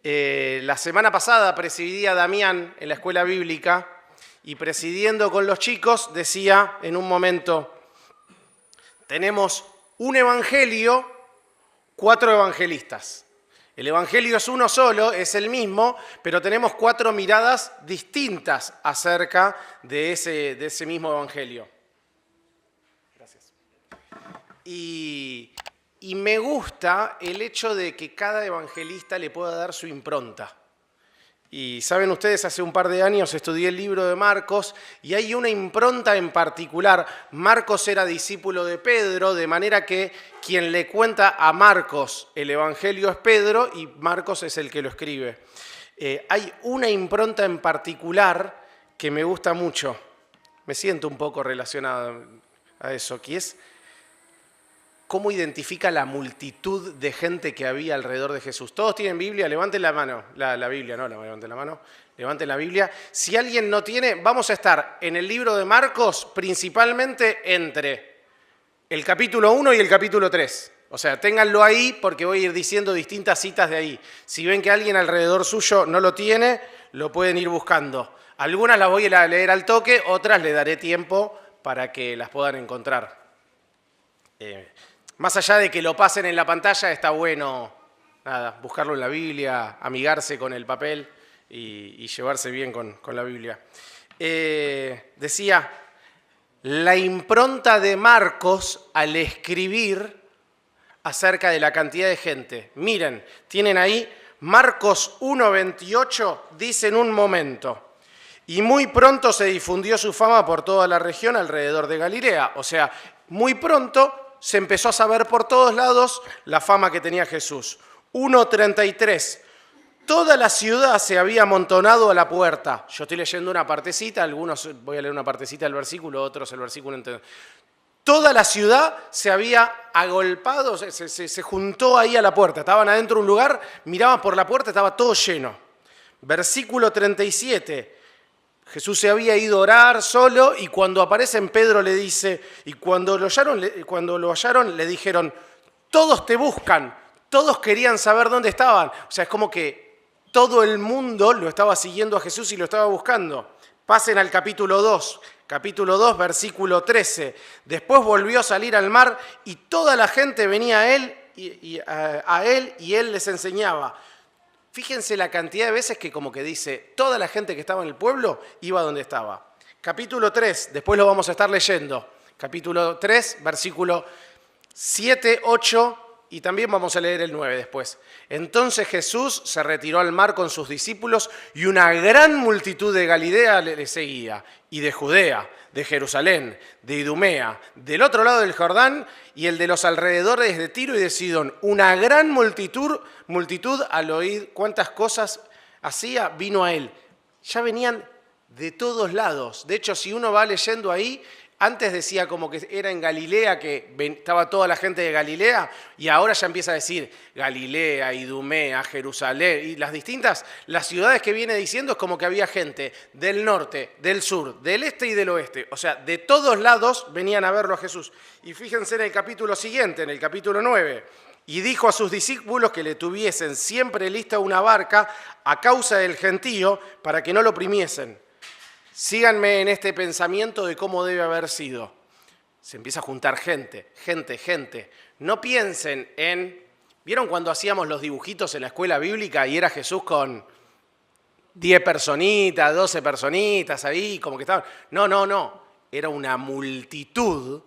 La semana pasada presidía Damián en la escuela bíblica y presidiendo con los chicos decía en un momento, tenemos un evangelio, 4 evangelistas. El evangelio es uno solo, es el mismo, pero tenemos 4 miradas distintas acerca de ese mismo evangelio. Gracias. Y me gusta el hecho de que cada evangelista le pueda dar su impronta. Y saben ustedes, hace un par de años estudié el libro de Marcos y hay una impronta en particular. Marcos era discípulo de Pedro, de manera que quien le cuenta a Marcos el evangelio es Pedro y Marcos es el que lo escribe. Hay una impronta en particular que me gusta mucho. Me siento un poco relacionado a eso, que es cómo identifica la multitud de gente que había alrededor de Jesús. ¿Todos tienen Biblia? Levanten la mano. La Biblia, no, levanten la mano. Levanten la Biblia. Si alguien no tiene, vamos a estar en el libro de Marcos principalmente entre el capítulo 1 y el capítulo 3. O sea, ténganlo ahí porque voy a ir diciendo distintas citas de ahí. Si ven que alguien alrededor suyo no lo tiene, lo pueden ir buscando. Algunas las voy a leer al toque, otras le daré tiempo para que las puedan encontrar. Más allá de que lo pasen en la pantalla, está bueno buscarlo en la Biblia, amigarse con el papel y llevarse bien con la Biblia. Decía, la impronta de Marcos al escribir acerca de la cantidad de gente. Miren, tienen ahí Marcos 1:28, dice en un momento, y muy pronto se difundió su fama por toda la región alrededor de Galilea. O sea, muy pronto se empezó a saber por todos lados la fama que tenía Jesús. 1:33. Toda la ciudad se había amontonado a la puerta. Yo estoy leyendo una partecita, algunos voy a leer una partecita del versículo, otros el versículo entero. Toda la ciudad se había agolpado, se juntó ahí a la puerta. Estaban adentro de un lugar, miraban por la puerta, estaba todo lleno. Versículo 37. Jesús se había ido a orar solo y cuando aparece en Pedro le dice, y cuando lo hallaron le dijeron, todos te buscan, todos querían saber dónde estaban. O sea, es como que todo el mundo lo estaba siguiendo a Jesús y lo estaba buscando. Pasen al capítulo 2, versículo 13. Después volvió a salir al mar y toda la gente venía a él y él les enseñaba. Fíjense la cantidad de veces que como que dice, toda la gente que estaba en el pueblo iba donde estaba. Capítulo 3, después lo vamos a estar leyendo. Capítulo 3, versículo 7, 8 y también vamos a leer el 9 después. Entonces Jesús se retiró al mar con sus discípulos y una gran multitud de Galilea le seguía, y de Judea, de Jerusalén, de Idumea, del otro lado del Jordán y el de los alrededores de Tiro y de Sidón. Una gran multitud al oír cuántas cosas hacía, vino a él. Ya venían de todos lados. De hecho, si uno va leyendo ahí, antes decía como que era en Galilea, que estaba toda la gente de Galilea, y ahora ya empieza a decir Galilea, Idumea, Jerusalén, y las ciudades que viene diciendo es como que había gente del norte, del sur, del este y del oeste. O sea, de todos lados venían a verlo a Jesús. Y fíjense en el capítulo siguiente, en el capítulo 9, y dijo a sus discípulos que le tuviesen siempre lista una barca a causa del gentío para que no lo oprimiesen. Síganme en este pensamiento de cómo debe haber sido. Se empieza a juntar gente. No piensen en... ¿Vieron cuando hacíamos los dibujitos en la escuela bíblica y era Jesús con 10 personitas, 12 personitas ahí, como que estaban? No. Era una multitud.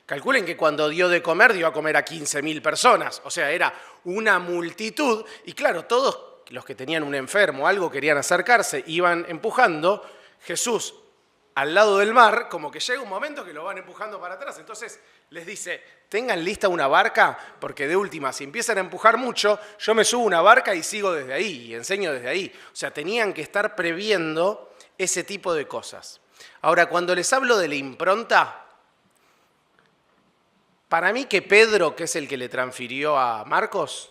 Calculen que cuando dio de comer, dio a comer a 15.000 personas. O sea, era una multitud. Y claro, todos los que tenían un enfermo o algo querían acercarse, iban empujando. Jesús al lado del mar, como que llega un momento que lo van empujando para atrás. Entonces les dice, tengan lista una barca, porque de última, si empiezan a empujar mucho, yo me subo a una barca y sigo desde ahí, y enseño desde ahí. O sea, tenían que estar previendo ese tipo de cosas. Ahora, cuando les hablo de la impronta, para mí que Pedro, que es el que le transfirió a Marcos,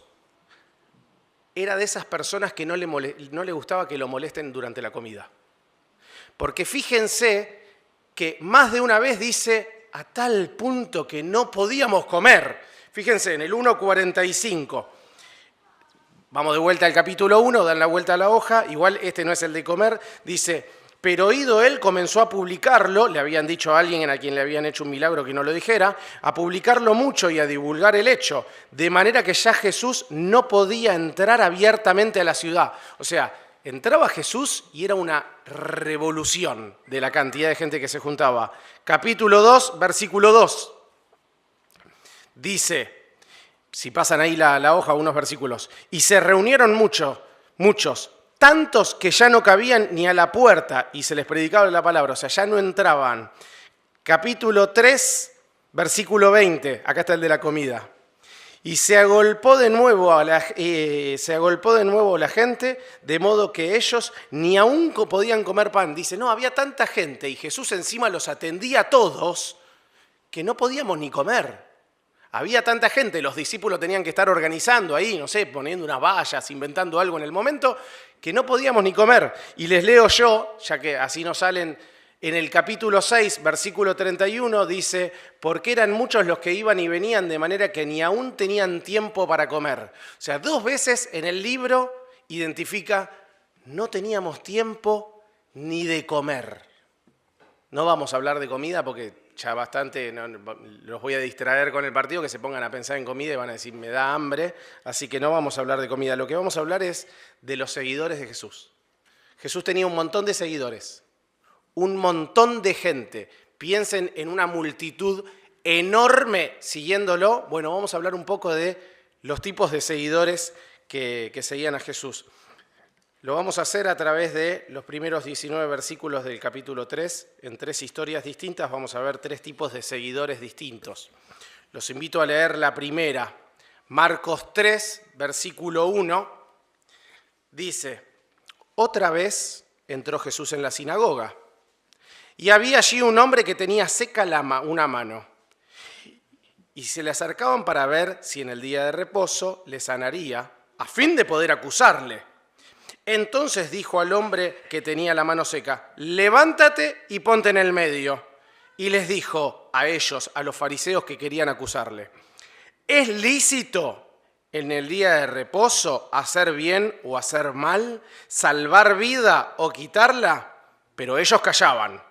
era de esas personas que no le gustaba que lo molesten durante la comida. Porque fíjense que más de una vez dice, a tal punto que no podíamos comer. Fíjense, en el 1:45. Vamos de vuelta al capítulo 1, dan la vuelta a la hoja, igual este no es el de comer, dice, pero oído él comenzó a publicarlo, le habían dicho a alguien a quien le habían hecho un milagro que no lo dijera, a publicarlo mucho y a divulgar el hecho, de manera que ya Jesús no podía entrar abiertamente a la ciudad. O sea, entraba Jesús y era una revolución de la cantidad de gente que se juntaba. Capítulo 2, versículo 2, dice... Si pasan ahí la hoja, unos versículos. Y se reunieron muchos, tantos que ya no cabían ni a la puerta y se les predicaba la palabra, o sea, ya no entraban. Capítulo 3, versículo 20, acá está el de la comida. Y se agolpó de nuevo la gente, de modo que ellos ni aún podían comer pan. Dice, no, había tanta gente y Jesús encima los atendía a todos que no podíamos ni comer. Había tanta gente, los discípulos tenían que estar organizando ahí, no sé, poniendo unas vallas, inventando algo en el momento, que no podíamos ni comer. Y les leo yo, ya que así nos salen, en el capítulo 6, versículo 31, dice, porque eran muchos los que iban y venían, de manera que ni aún tenían tiempo para comer. O sea, 2 veces en el libro identifica, no teníamos tiempo ni de comer. No vamos a hablar de comida porque... ya bastante, los voy a distraer con el partido, que se pongan a pensar en comida y van a decir, me da hambre, así que no vamos a hablar de comida. Lo que vamos a hablar es de los seguidores de Jesús. Jesús tenía un montón de seguidores, un montón de gente. Piensen en una multitud enorme siguiéndolo. Bueno, vamos a hablar un poco de los tipos de seguidores que seguían a Jesús. Lo vamos a hacer a través de los primeros 19 versículos del capítulo 3. En 3 historias distintas vamos a ver 3 tipos de seguidores distintos. Los invito a leer la primera. Marcos 3, versículo 1, dice, otra vez entró Jesús en la sinagoga y había allí un hombre que tenía seca una mano y se le acercaban para ver si en el día de reposo le sanaría a fin de poder acusarle. Entonces dijo al hombre que tenía la mano seca, levántate y ponte en el medio. Y les dijo a ellos, a los fariseos que querían acusarle, ¿es lícito en el día de reposo hacer bien o hacer mal, salvar vida o quitarla? Pero ellos callaban.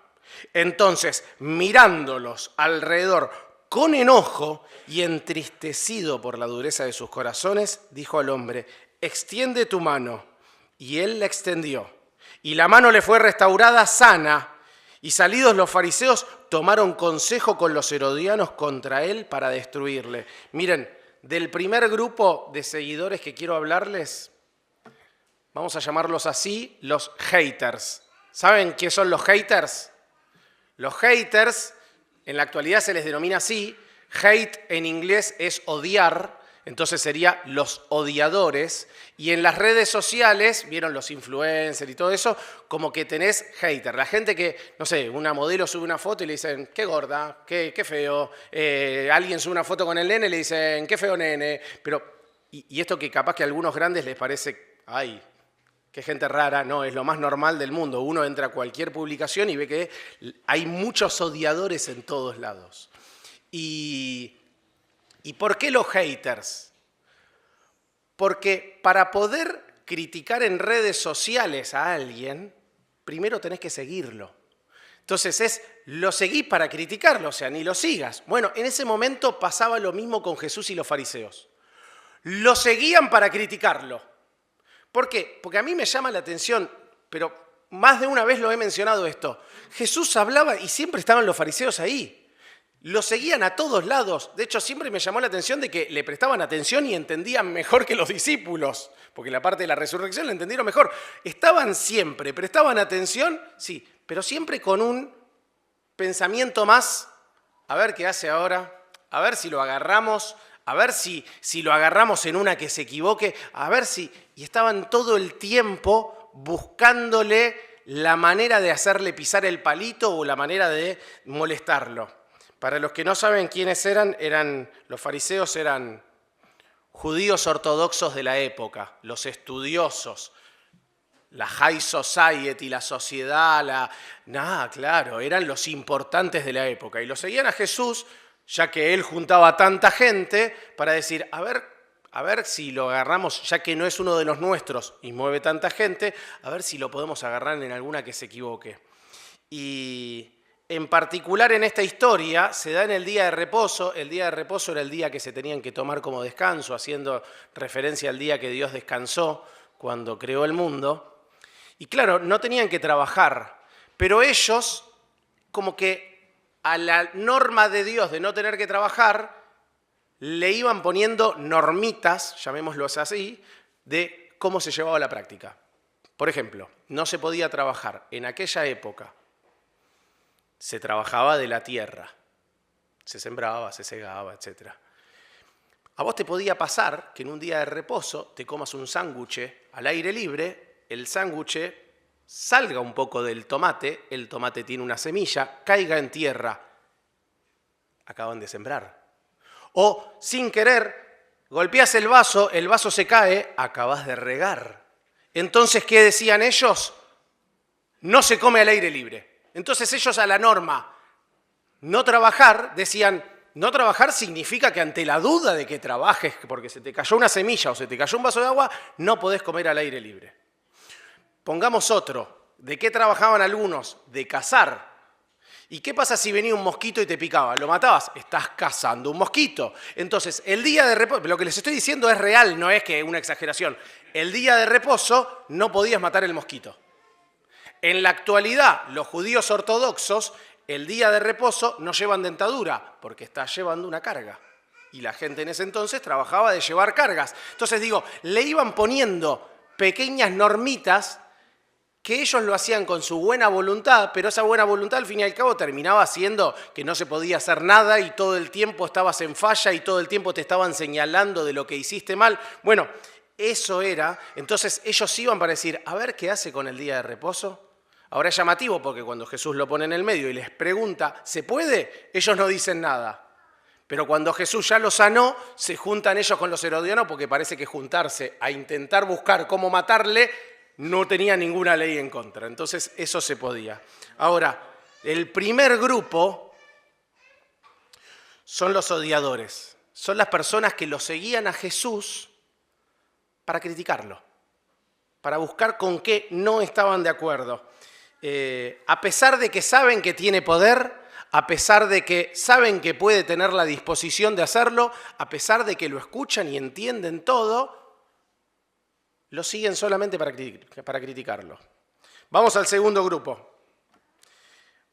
Entonces, mirándolos alrededor con enojo y entristecido por la dureza de sus corazones, dijo al hombre, extiende tu mano. Y él la extendió, y la mano le fue restaurada sana, y salidos los fariseos tomaron consejo con los herodianos contra él para destruirle. Miren, del primer grupo de seguidores que quiero hablarles, vamos a llamarlos así, los haters. ¿Saben qué son los haters? Los haters, en la actualidad se les denomina así, hate en inglés es odiar, entonces sería los odiadores, y en las redes sociales, vieron los influencers y todo eso, como que tenés hater. La gente que, no sé, una modelo sube una foto y le dicen, qué gorda, qué feo. Alguien sube una foto con el nene y le dicen, qué feo nene. Pero, y esto que capaz que a algunos grandes les parece, ay, qué gente rara, no, es lo más normal del mundo. Uno entra a cualquier publicación y ve que hay muchos odiadores en todos lados. ¿Y por qué los haters? Porque para poder criticar en redes sociales a alguien, primero tenés que seguirlo. Entonces lo seguís para criticarlo, o sea, ni lo sigas. Bueno, en ese momento pasaba lo mismo con Jesús y los fariseos. Lo seguían para criticarlo. ¿Por qué? Porque a mí me llama la atención, pero más de una vez lo he mencionado esto. Jesús hablaba y siempre estaban los fariseos ahí. Lo seguían a todos lados. De hecho, siempre me llamó la atención de que le prestaban atención y entendían mejor que los discípulos, porque la parte de la resurrección la entendieron mejor. Estaban siempre, prestaban atención, sí, pero siempre con un pensamiento más, a ver qué hace ahora, a ver si lo agarramos, a ver si lo agarramos en una que se equivoque, a ver si... Y estaban todo el tiempo buscándole la manera de hacerle pisar el palito o la manera de molestarlo. Para los que no saben quiénes eran los fariseos, eran judíos ortodoxos de la época, los estudiosos, la high society, la sociedad, claro, eran los importantes de la época. Y lo seguían a Jesús, ya que él juntaba tanta gente, para decir, a ver, a ver si lo agarramos, ya que no es uno de los nuestros y mueve tanta gente, a ver si lo podemos agarrar en alguna que se equivoque. Y en particular en esta historia se da en el día de reposo. El día de reposo era el día que se tenían que tomar como descanso, haciendo referencia al día que Dios descansó cuando creó el mundo. Y claro, no tenían que trabajar, pero ellos, como que a la norma de Dios de no tener que trabajar, le iban poniendo normitas, llamémoslo así, de cómo se llevaba la práctica. Por ejemplo, no se podía trabajar en aquella época. Se trabajaba de la tierra, se sembraba, se segaba, etc. A vos te podía pasar que en un día de reposo te comas un sándwich al aire libre, el sándwich salga un poco del tomate, el tomate tiene una semilla, caiga en tierra, acaban de sembrar. O sin querer, golpeás el vaso se cae, acabás de regar. Entonces, ¿qué decían ellos? No se come al aire libre. Entonces ellos a la norma no trabajar, decían, no trabajar significa que ante la duda de que trabajes porque se te cayó una semilla o se te cayó un vaso de agua, no podés comer al aire libre. Pongamos otro. ¿De qué trabajaban algunos? De cazar. ¿Y qué pasa si venía un mosquito y te picaba? ¿Lo matabas? Estás cazando un mosquito. Entonces, el día de reposo, lo que les estoy diciendo es real, no es que una exageración. El día de reposo no podías matar el mosquito. En la actualidad, los judíos ortodoxos, el día de reposo no llevan dentadura, porque estás llevando una carga. Y la gente en ese entonces trabajaba de llevar cargas. Entonces digo, le iban poniendo pequeñas normitas que ellos lo hacían con su buena voluntad, pero esa buena voluntad al fin y al cabo terminaba siendo que no se podía hacer nada y todo el tiempo estabas en falla y todo el tiempo te estaban señalando de lo que hiciste mal. Bueno, eso era, entonces ellos iban para decir, a ver qué hace con el día de reposo. Ahora es llamativo porque cuando Jesús lo pone en el medio y les pregunta, ¿se puede? Ellos no dicen nada. Pero cuando Jesús ya lo sanó, se juntan ellos con los herodianos porque parece que juntarse a intentar buscar cómo matarle no tenía ninguna ley en contra. Entonces eso se podía. Ahora, el primer grupo son los odiadores. Son las personas que lo seguían a Jesús para criticarlo, para buscar con qué no estaban de acuerdo. A pesar de que saben que tiene poder, a pesar de que saben que puede tener la disposición de hacerlo, a pesar de que lo escuchan y entienden todo, lo siguen solamente para criticarlo. Vamos al segundo grupo.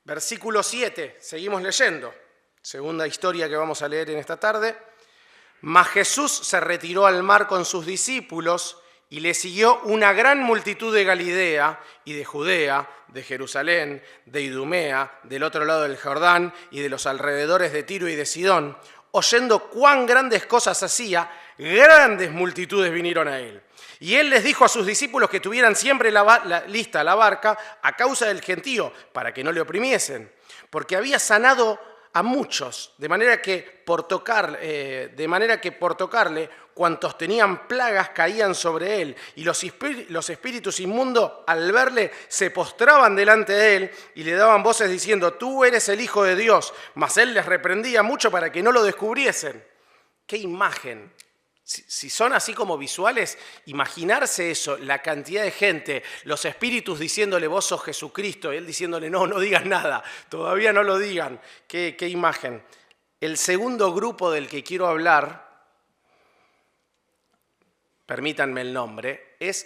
Versículo 7, seguimos leyendo. Segunda historia que vamos a leer en esta tarde. Mas Jesús se retiró al mar con sus discípulos y le siguió una gran multitud de Galilea y de Judea, de Jerusalén, de Idumea, del otro lado del Jordán y de los alrededores de Tiro y de Sidón. Oyendo cuán grandes cosas hacía, grandes multitudes vinieron a él. Y él les dijo a sus discípulos que tuvieran siempre lista la barca a causa del gentío, para que no le oprimiesen, porque había sanado a muchos, de manera que por tocarle, cuantos tenían plagas caían sobre él, y los espíritus inmundos al verle se postraban delante de él y le daban voces diciendo, tú eres el Hijo de Dios, mas él les reprendía mucho para que no lo descubriesen. ¡Qué imagen! Si son así como visuales, imaginarse eso, la cantidad de gente, los espíritus diciéndole vos sos Jesucristo, y él diciéndole no digas nada, todavía no lo digan. Qué imagen. El segundo grupo del que quiero hablar, permítanme el nombre, es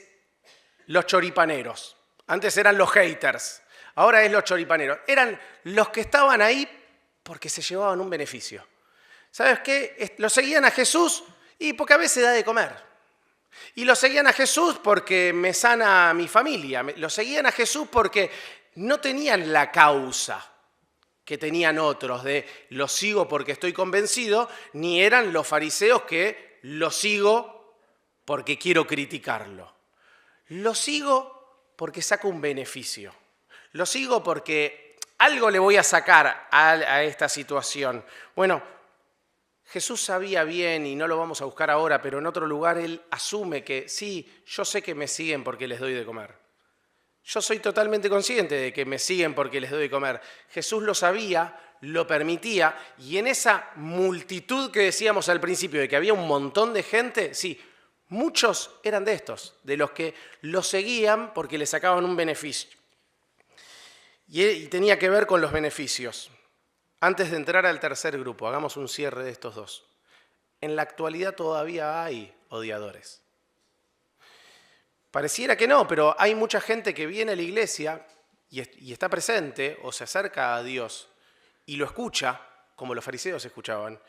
los choripaneros. Antes eran los haters, ahora es los choripaneros. Eran los que estaban ahí porque se llevaban un beneficio. ¿Sabes qué? Lo seguían a Jesús y porque a veces da de comer. Y lo seguían a Jesús porque me sana a mi familia. Lo seguían a Jesús porque no tenían la causa que tenían otros de lo sigo porque estoy convencido, ni eran los fariseos que lo sigo porque quiero criticarlo. Lo sigo porque saco un beneficio. Lo sigo porque algo le voy a sacar a esta situación. Bueno, Jesús sabía bien, y no lo vamos a buscar ahora, pero en otro lugar él asume que sí, yo sé que me siguen porque les doy de comer. Yo soy totalmente consciente de que me siguen porque les doy de comer. Jesús lo sabía, lo permitía, y en esa multitud que decíamos al principio, de que había un montón de gente, sí, muchos eran de estos, de los que lo seguían porque le sacaban un beneficio. Y tenía que ver con los beneficios. Antes de entrar al tercer grupo, hagamos un cierre de estos dos. En la actualidad todavía hay odiadores. Pareciera que no, pero hay mucha gente que viene a la iglesia y está presente o se acerca a Dios y lo escucha, como los fariseos escuchaban,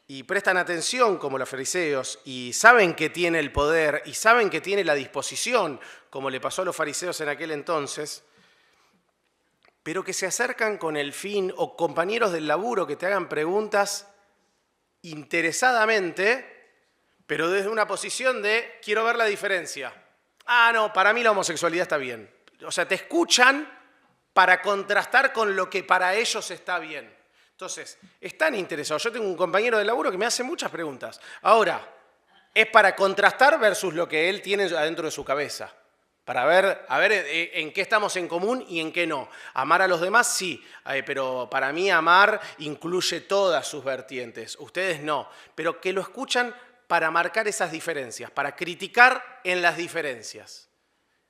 y prestan atención como los fariseos y saben que tiene el poder y saben que tiene la disposición, como le pasó a los fariseos en aquel entonces, pero que se acercan con el fin, o compañeros del laburo que te hagan preguntas interesadamente, pero desde una posición de quiero ver la diferencia. Ah, no, para mí la homosexualidad está bien. O sea, te escuchan para contrastar con lo que para ellos está bien. Entonces, están interesados. Yo tengo un compañero de laburo que me hace muchas preguntas. Ahora, es para contrastar versus lo que él tiene adentro de su cabeza. Para ver, a ver en qué estamos en común y en qué no. Amar a los demás, sí, pero para mí amar incluye todas sus vertientes. Ustedes no, pero que lo escuchan para marcar esas diferencias, para criticar en las diferencias.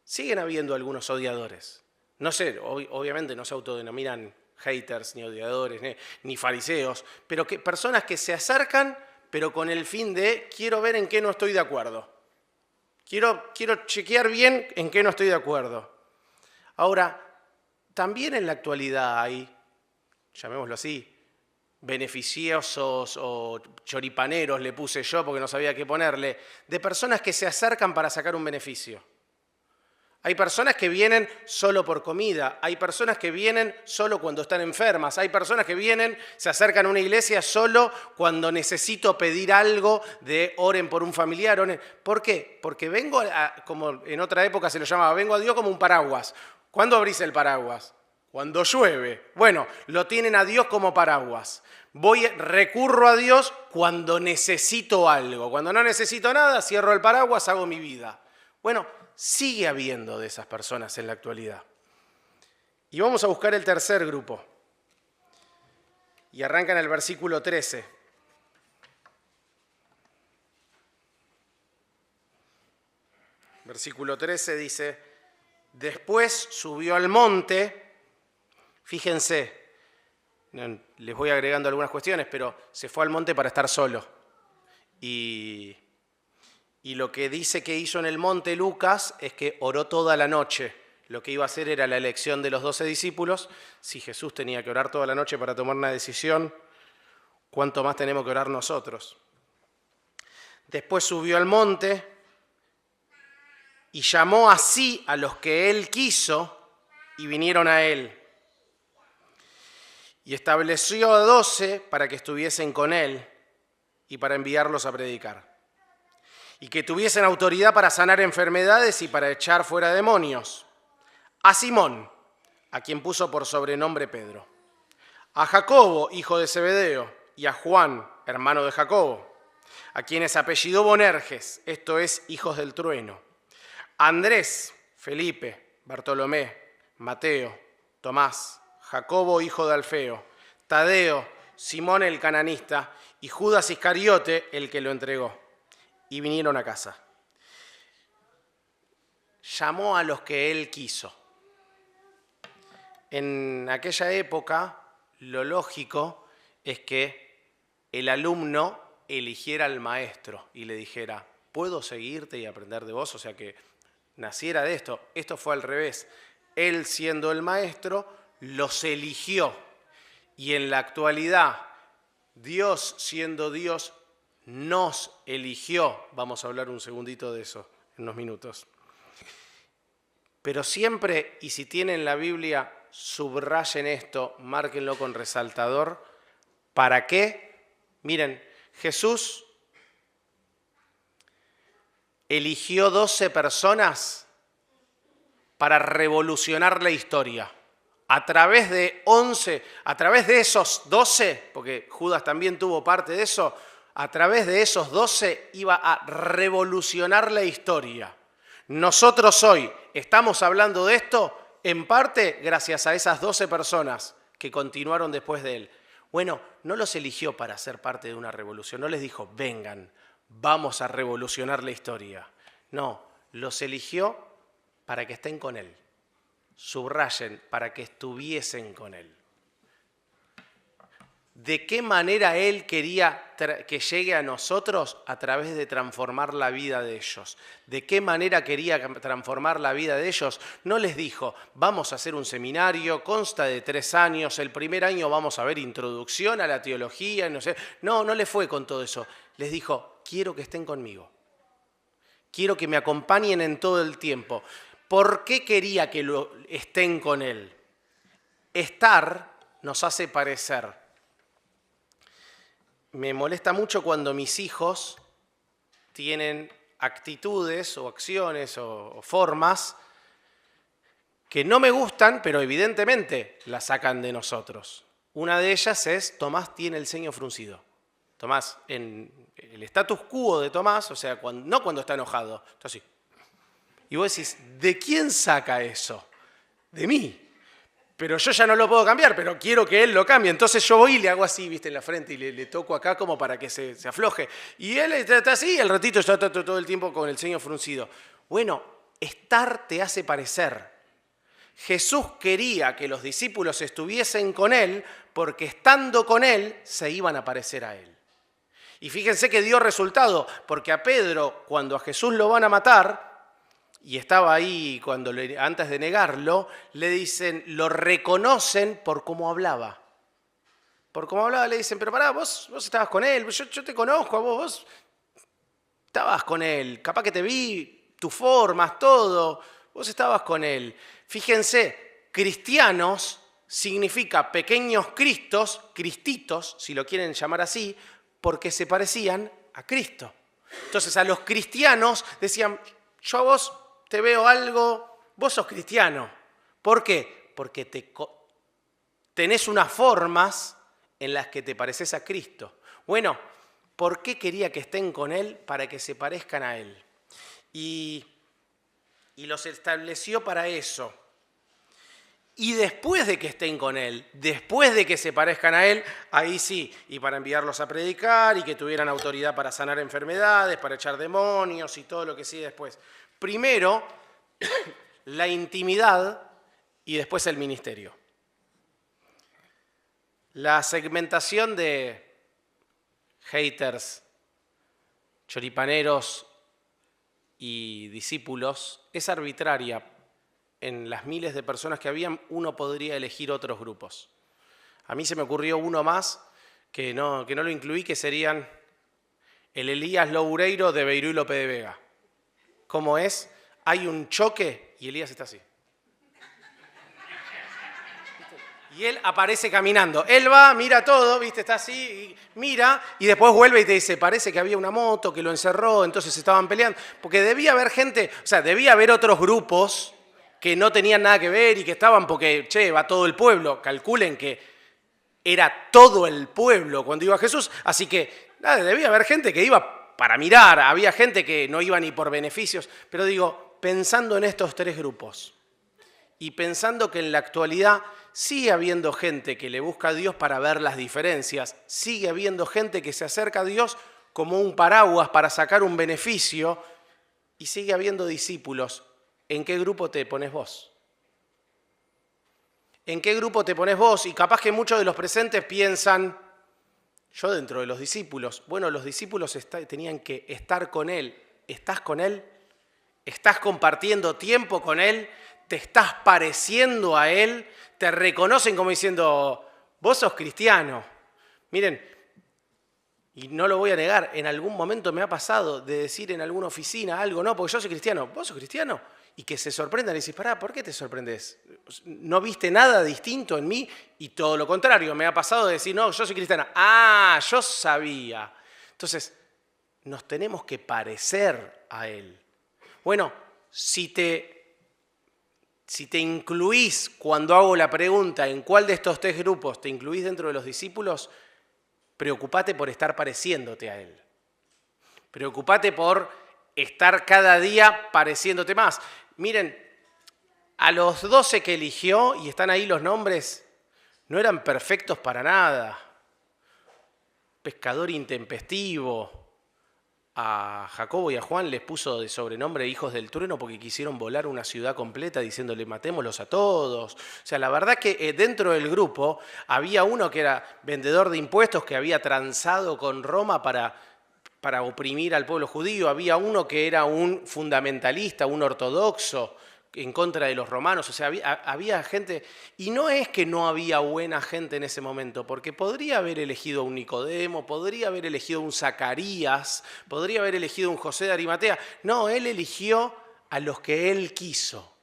Siguen habiendo algunos odiadores. No sé, obviamente no se autodenominan haters, ni odiadores, ni fariseos, pero que personas que se acercan, pero con el fin de quiero ver en qué no estoy de acuerdo. Quiero chequear bien en qué no estoy de acuerdo. Ahora, también en la actualidad hay, llamémoslo así, beneficiosos o choripaneros, le puse yo porque no sabía qué ponerle, de personas que se acercan para sacar un beneficio. Hay personas que vienen solo por comida, hay personas que vienen solo cuando están enfermas, hay personas que vienen, se acercan a una iglesia solo cuando necesito pedir algo de oren por un familiar. ¿Por qué? Porque vengo, como en otra época se lo llamaba, vengo a Dios como un paraguas. ¿Cuándo abrís el paraguas? Cuando llueve. Bueno, lo tienen a Dios como paraguas. Recurro a Dios cuando necesito algo. Cuando no necesito nada, cierro el paraguas, hago mi vida. Bueno, sigue habiendo de esas personas en la actualidad. Y vamos a buscar el tercer grupo. Y arranca en el versículo 13. Versículo 13 dice, después subió al monte, fíjense, les voy agregando algunas cuestiones, pero se fue al monte para estar solo. Y lo que dice que hizo en el monte Lucas es que oró toda la noche. Lo que iba a hacer era la elección de los 12 discípulos. Si Jesús tenía que orar toda la noche para tomar una decisión, ¿cuánto más tenemos que orar nosotros? Después subió al monte y llamó así a los que él quiso y vinieron a él. Y estableció a 12 para que estuviesen con él y para enviarlos a predicar. Y que tuviesen autoridad para sanar enfermedades y para echar fuera demonios. A Simón, a quien puso por sobrenombre Pedro. A Jacobo, hijo de Zebedeo, y a Juan, hermano de Jacobo, a quienes apellidó Bonerges, esto es, hijos del trueno. A Andrés, Felipe, Bartolomé, Mateo, Tomás, Jacobo, hijo de Alfeo, Tadeo, Simón el cananista, y Judas Iscariote, el que lo entregó. Y vinieron a casa. Llamó a los que él quiso. En aquella época, lo lógico es que el alumno eligiera al maestro y le dijera, ¿puedo seguirte y aprender de vos? O sea, que naciera de esto. Esto fue al revés. Él, siendo el maestro, los eligió. Y en la actualidad, Dios, siendo Dios, nos eligió. Vamos a hablar un segundito de eso en unos minutos. Pero siempre, y si tienen la Biblia, subrayen esto, márquenlo con resaltador. ¿Para qué? Miren, Jesús eligió 12 personas para revolucionar la historia. A través de esos 12, porque Judas también tuvo parte de eso, a través de esos 12 iba a revolucionar la historia. Nosotros hoy estamos hablando de esto en parte gracias a esas 12 personas que continuaron después de él. Bueno, no los eligió para ser parte de una revolución, no les dijo, vengan, vamos a revolucionar la historia. No, los eligió para que estén con Él. Subrayen, para que estuviesen con Él. ¿De qué manera Él quería que llegue a nosotros? A través de transformar la vida de ellos. ¿De qué manera quería transformar la vida de ellos? No les dijo, vamos a hacer un seminario, consta de 3 años, el primer año vamos a ver introducción a la teología, no sé. No les fue con todo eso. Les dijo, quiero que estén conmigo. Quiero que me acompañen en todo el tiempo. ¿Por qué quería que estén con Él? Estar nos hace parecer. Me molesta mucho cuando mis hijos tienen actitudes o acciones o formas que no me gustan, pero evidentemente las sacan de nosotros. Una de ellas es, Tomás tiene el ceño fruncido. Tomás, en el status quo de Tomás, o sea, no cuando está enojado, está así. Y vos decís, ¿de quién saca eso? De mí. Pero yo ya no lo puedo cambiar, pero quiero que él lo cambie. Entonces yo voy y le hago así, viste, en la frente y le toco acá como para que se afloje. Y él está así y al ratito está todo el tiempo con el ceño fruncido. Bueno, estar te hace parecer. Jesús quería que los discípulos estuviesen con Él porque estando con Él se iban a parecer a Él. Y fíjense que dio resultado, porque a Pedro, cuando a Jesús lo van a matar, y estaba ahí antes de negarlo, le dicen, lo reconocen por cómo hablaba. Por cómo hablaba le dicen, pero pará, vos estabas con Él, yo te conozco a vos estabas con Él, capaz que te vi, tus formas, todo, vos estabas con Él. Fíjense, cristianos significa pequeños cristos, cristitos, si lo quieren llamar así, porque se parecían a Cristo. Entonces a los cristianos decían, yo a vos te veo algo, vos sos cristiano. ¿Por qué? Porque tenés unas formas en las que te pareces a Cristo. Bueno, ¿por qué quería que estén con Él? Para que se parezcan a Él. Y los estableció para eso. Y después de que estén con Él, después de que se parezcan a Él, ahí sí, y para enviarlos a predicar, y que tuvieran autoridad para sanar enfermedades, para echar demonios y todo lo que sigue después. Primero, la intimidad y después el ministerio. La segmentación de haters, choripaneros y discípulos es arbitraria. En las miles de personas que habían, uno podría elegir otros grupos. A mí se me ocurrió uno más que no lo incluí, que serían el Elías Loureiro de Beirú y López de Vega. ¿Cómo es? Hay un choque y Elías está así. Y él aparece caminando. Él va, mira todo, ¿viste? Está así, y mira, y después vuelve y te dice, parece que había una moto que lo encerró, entonces estaban peleando. Porque debía haber gente, o sea, debía haber otros grupos que no tenían nada que ver y que estaban porque, va todo el pueblo. Calculen que era todo el pueblo cuando iba Jesús. Así que, debía haber gente que iba para mirar, había gente que no iba ni por beneficios. Pero digo, pensando en estos 3 grupos y pensando que en la actualidad sigue habiendo gente que le busca a Dios para ver las diferencias, sigue habiendo gente que se acerca a Dios como un paraguas para sacar un beneficio y sigue habiendo discípulos. ¿En qué grupo te pones vos? ¿En qué grupo te pones vos? Y capaz que muchos de los presentes piensan, yo dentro de los discípulos. Bueno, los discípulos tenían que estar con Él. ¿Estás con Él? ¿Estás compartiendo tiempo con Él? ¿Te estás pareciendo a Él? ¿Te reconocen como diciendo, vos sos cristiano? Miren, y no lo voy a negar, en algún momento me ha pasado de decir en alguna oficina algo, no, porque yo soy cristiano. ¿Vos sos cristiano? Y que se sorprendan y decís, pará, ¿por qué te sorprendes? ¿No viste nada distinto en mí? Y todo lo contrario, me ha pasado de decir, no, yo soy cristiana. Ah, yo sabía. Entonces, nos tenemos que parecer a Él. Bueno, si te incluís cuando hago la pregunta en cuál de estos 3 grupos te incluís dentro de los discípulos, preocupate por estar pareciéndote a Él. Preocupate por estar cada día pareciéndote más. Miren, a los 12 que eligió, y están ahí los nombres, no eran perfectos para nada. pescador intempestivo. A Jacobo y a Juan les puso de sobrenombre hijos del trueno porque quisieron volar una ciudad completa diciéndole matémoslos a todos. O sea, la verdad que dentro del grupo había uno que era vendedor de impuestos que había transado con Roma para oprimir al pueblo judío. Había uno que era un fundamentalista, un ortodoxo en contra de los romanos. O sea, había gente, y no es que no había buena gente en ese momento, porque podría haber elegido a un Nicodemo, podría haber elegido a un Zacarías, podría haber elegido a un José de Arimatea. No, él eligió a los que él quiso.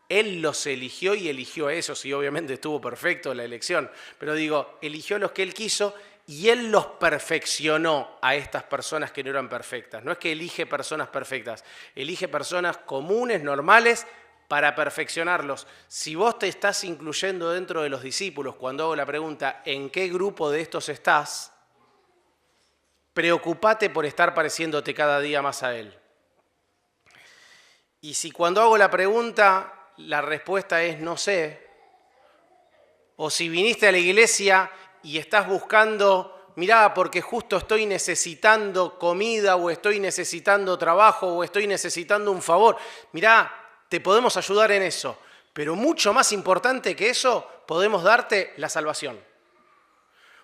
Él los eligió y eligió a esos, y obviamente estuvo perfecto la elección, pero digo, eligió a los que él quiso y él los perfeccionó a estas personas que no eran perfectas. No es que elige personas perfectas, elige personas comunes, normales, para perfeccionarlos. Si vos te estás incluyendo dentro de los discípulos, cuando hago la pregunta, ¿en qué grupo de estos estás? Preocupate por estar pareciéndote cada día más a él. Y si cuando hago la pregunta, la respuesta es no sé, o si viniste a la iglesia y estás buscando, mirá, porque justo estoy necesitando comida, o estoy necesitando trabajo, o estoy necesitando un favor. Mirá, te podemos ayudar en eso. Pero mucho más importante que eso, podemos darte la salvación.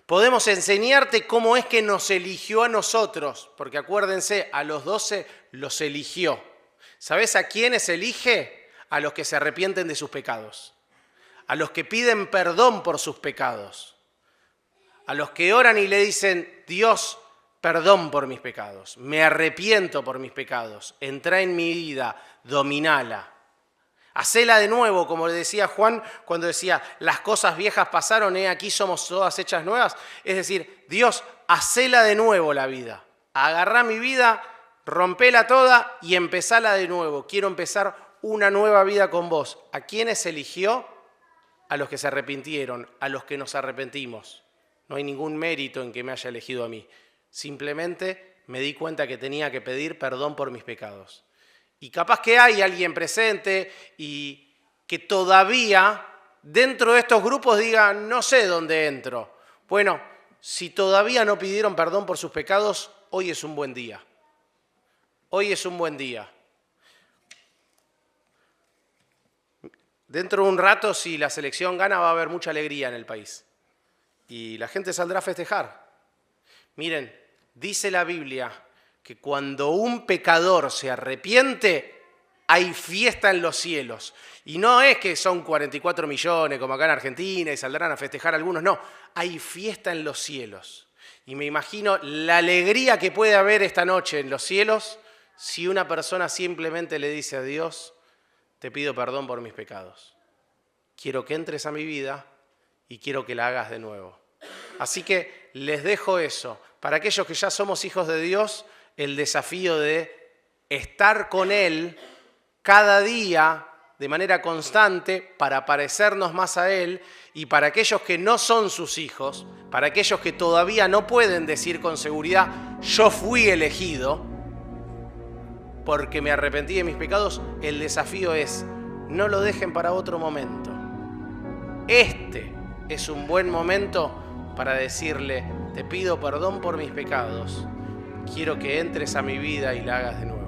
Podemos enseñarte cómo es que nos eligió a nosotros. Porque acuérdense, a los 12 los eligió. ¿Sabés a quiénes elige? A los que se arrepienten de sus pecados. A los que piden perdón por sus pecados. A los que oran y le dicen, Dios, perdón por mis pecados, me arrepiento por mis pecados, entra en mi vida, dominala. Hacela de nuevo, como le decía Juan cuando decía, las cosas viejas pasaron, aquí somos todas hechas nuevas. Es decir, Dios, hacela de nuevo la vida. Agarrá mi vida, rompela toda y empezala de nuevo. Quiero empezar una nueva vida con vos. ¿A quiénes eligió? A los que se arrepintieron, a los que nos arrepentimos. No hay ningún mérito en que me haya elegido a mí. Simplemente me di cuenta que tenía que pedir perdón por mis pecados. Y capaz que hay alguien presente y que todavía dentro de estos grupos diga, no sé dónde entro. Bueno, si todavía no pidieron perdón por sus pecados, hoy es un buen día. Hoy es un buen día. Dentro de un rato, si la selección gana, va a haber mucha alegría en el país. Y la gente saldrá a festejar. Miren, dice la Biblia que cuando un pecador se arrepiente, hay fiesta en los cielos. Y no es que son 44 millones como acá en Argentina y saldrán a festejar algunos, no. Hay fiesta en los cielos. Y me imagino la alegría que puede haber esta noche en los cielos si una persona simplemente le dice a Dios, te pido perdón por mis pecados. Quiero que entres a mi vida y quiero que la hagas de nuevo. Así que les dejo eso. Para aquellos que ya somos hijos de Dios, el desafío de estar con Él cada día de manera constante para parecernos más a Él, y para aquellos que no son sus hijos, para aquellos que todavía no pueden decir con seguridad, yo fui elegido porque me arrepentí de mis pecados, el desafío es, no lo dejen para otro momento. Este es un buen momento para decirle, te pido perdón por mis pecados, quiero que entres a mi vida y la hagas de nuevo.